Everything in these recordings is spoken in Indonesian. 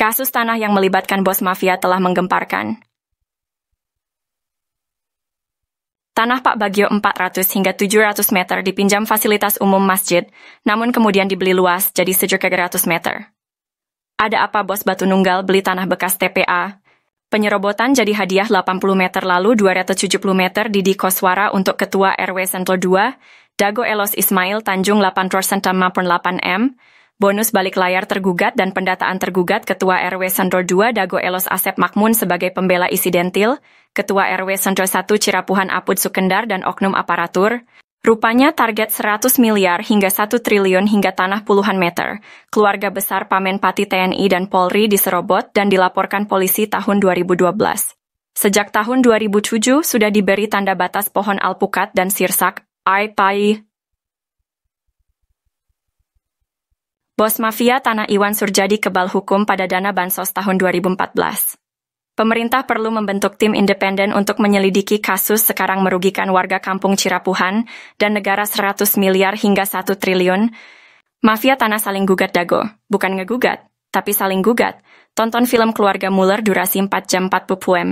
Kasus tanah yang melibatkan bos mafia telah menggemparkan. Tanah Pak Bagio 400 hingga 700 meter dipinjam fasilitas umum masjid, namun kemudian dibeli luas jadi 700 meter. Ada apa bos Batu Nunggal beli tanah bekas TPA? Penyerobotan jadi hadiah 80 meter lalu 270 meter di Koswara untuk Ketua RW Sentul 2, Dago Elos Ismail Tanjung 8% 8M, bonus balik layar tergugat dan pendataan tergugat Ketua RW Sentul 2 Dago Elos Asep Makmun sebagai pembela isidentil, Ketua RW Sentul 1 Cirapuhan Apud Sukendar dan oknum aparatur. Rupanya target 100 miliar hingga 1 triliun hingga tanah puluhan meter. Keluarga besar Pamen Pati TNI dan Polri diserobot dan dilaporkan polisi tahun 2012. Sejak tahun 2007 sudah diberi tanda batas pohon alpukat dan sirsak, ai-pai. Bos mafia tanah Iwan Surjadi kebal hukum pada dana bansos tahun 2014. Pemerintah perlu membentuk tim independen untuk menyelidiki kasus sekarang merugikan warga kampung Cirapuhan dan negara 100 miliar hingga 1 triliun. Mafia tanah saling gugat Dago, bukan ngegugat, tapi saling gugat. Tonton film Keluarga Muller durasi 4 jam 40 m.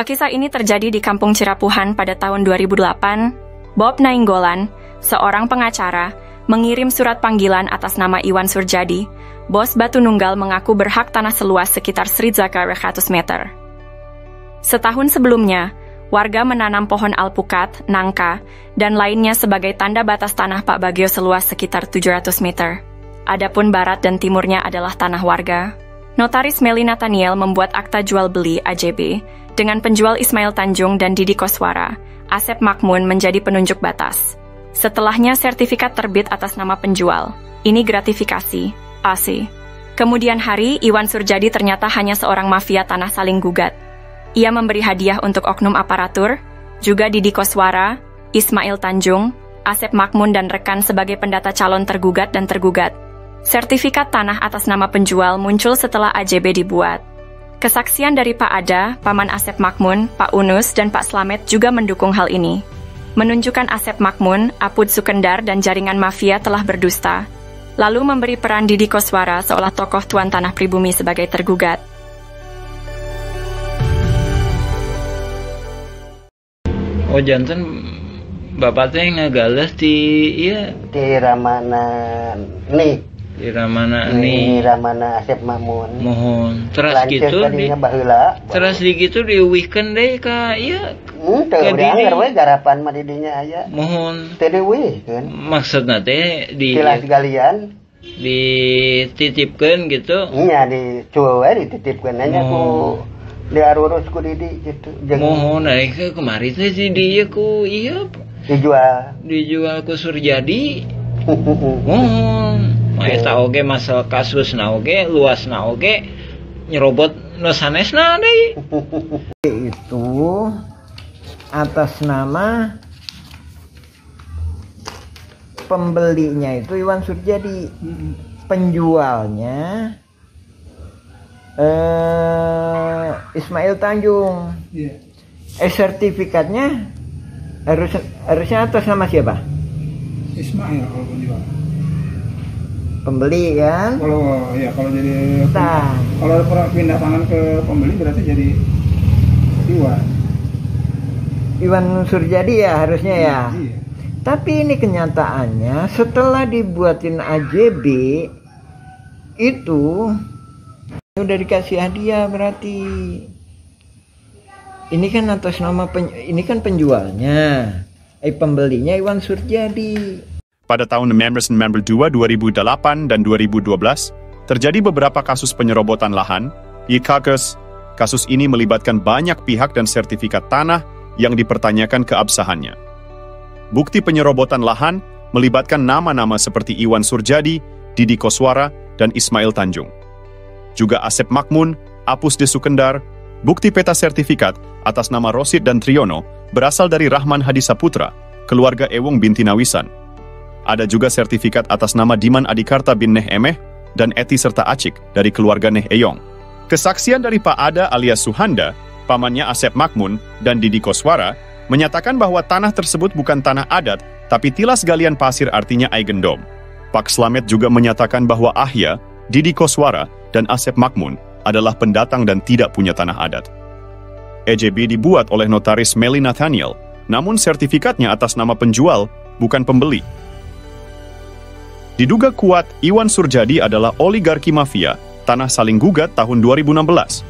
Kisah ini terjadi di kampung Cirapuhan pada tahun 2008. Bob Nainggolan, seorang pengacara, mengirim surat panggilan atas nama Iwan Surjadi. Bos Batu Nunggal mengaku berhak tanah seluas sekitar 100 meter. Setahun sebelumnya, warga menanam pohon alpukat, nangka, dan lainnya sebagai tanda batas tanah Pak Bagio seluas sekitar 700 meter. Adapun barat dan timurnya adalah tanah warga. Notaris Meli Nathaniel membuat akta jual beli AJB dengan penjual Ismail Tanjung dan Didi Koswara. Asep Makmun menjadi penunjuk batas. Setelahnya sertifikat terbit atas nama penjual. Ini gratifikasi. AC. Kemudian hari, Iwan Surjadi ternyata hanya seorang mafia tanah saling gugat. Ia memberi hadiah untuk oknum aparatur, juga Didi Koswara, Ismail Tanjung, Asep Makmun dan rekan sebagai pendata calon tergugat dan tergugat. Sertifikat tanah atas nama penjual muncul setelah AJB dibuat. Kesaksian dari Pak Ada, Paman Asep Makmun, Pak Unus, dan Pak Slamet juga mendukung hal ini. Menunjukkan Asep Makmun, Apud Sukendar, dan jaringan mafia telah berdusta. Lalu memberi peran Didi Koswara seolah tokoh tuan tanah pribumi sebagai tergugat. Oh janten bapaknya ngagales di iya di Ramana nih di Ramana nih Ramana Asep Makmun mohon terus gitu di terus di gitu diuwihkeun deh ka iya teu dianger we garapan mah didinya aya mohon teu diuwihkeun maksudna teh di tilas galian dititipkeun gitu nya dicuel we dititipkeun nya ku diarurus ku Didi gitu mohon naik kemari teh si dia ku iya dijual ku Surjadi mohon eta oge masalah kasusna oge luasna oge nyerobot nu sanesna deui itu atas nama pembelinya itu Iwan Surjadi, penjualnya Ismail Tanjung. Sertifikatnya harusnya atas nama siapa? Ismail kalau penjual. Pembeli kan? Kalau jadi kalau pindah tangan ke pembeli berarti jadi Iwan Surjadi ya harusnya ya. Iya. Tapi ini kenyataannya setelah dibuatin AJB itu udah dikasih hadiah berarti. Ini kan atas nama ini kan penjualnya. Pembelinya Iwan Surjadi. Pada tahun 1992, 2008, dan 2012, terjadi beberapa kasus penyerobotan lahan. Kasus ini melibatkan banyak pihak dan sertifikat tanah yang dipertanyakan keabsahannya. Bukti penyerobotan lahan melibatkan nama-nama seperti Iwan Surjadi, Didi Koswara, dan Ismail Tanjung. Juga Asep Makmun, Apus de Sukendar. Bukti peta sertifikat atas nama Rosid dan Triono berasal dari Rahman Hadi Saputra, keluarga Ewung binti Nawisan. Ada juga sertifikat atas nama Diman Adikarta bin Neh Emeh dan Eti serta Acik dari keluarga Neh Eyong. Kesaksian dari Pak Ada alias Suhanda, pamannya Asep Makmun, dan Didi Koswara, menyatakan bahwa tanah tersebut bukan tanah adat, tapi tilas galian pasir artinya aigendom. Pak Slamet juga menyatakan bahwa Ahya, Didi Koswara, dan Asep Makmun adalah pendatang dan tidak punya tanah adat. EJB dibuat oleh notaris Meli Nathaniel, namun sertifikatnya atas nama penjual, bukan pembeli. Diduga kuat Iwan Surjadi adalah oligarki mafia, tanah saling gugat tahun 2016.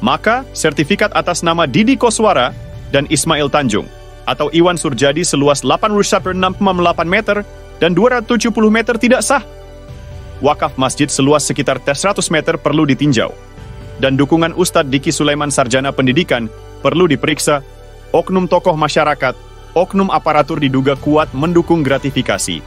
Maka, sertifikat atas nama Didi Koswara dan Ismail Tanjung, atau Iwan Surjadi seluas 8,6,8 meter dan 270 meter tidak sah. Wakaf masjid seluas sekitar 100 meter perlu ditinjau. Dan dukungan Ustadz Diki Sulaiman Sarjana Pendidikan perlu diperiksa. Oknum tokoh masyarakat, oknum aparatur diduga kuat mendukung gratifikasi,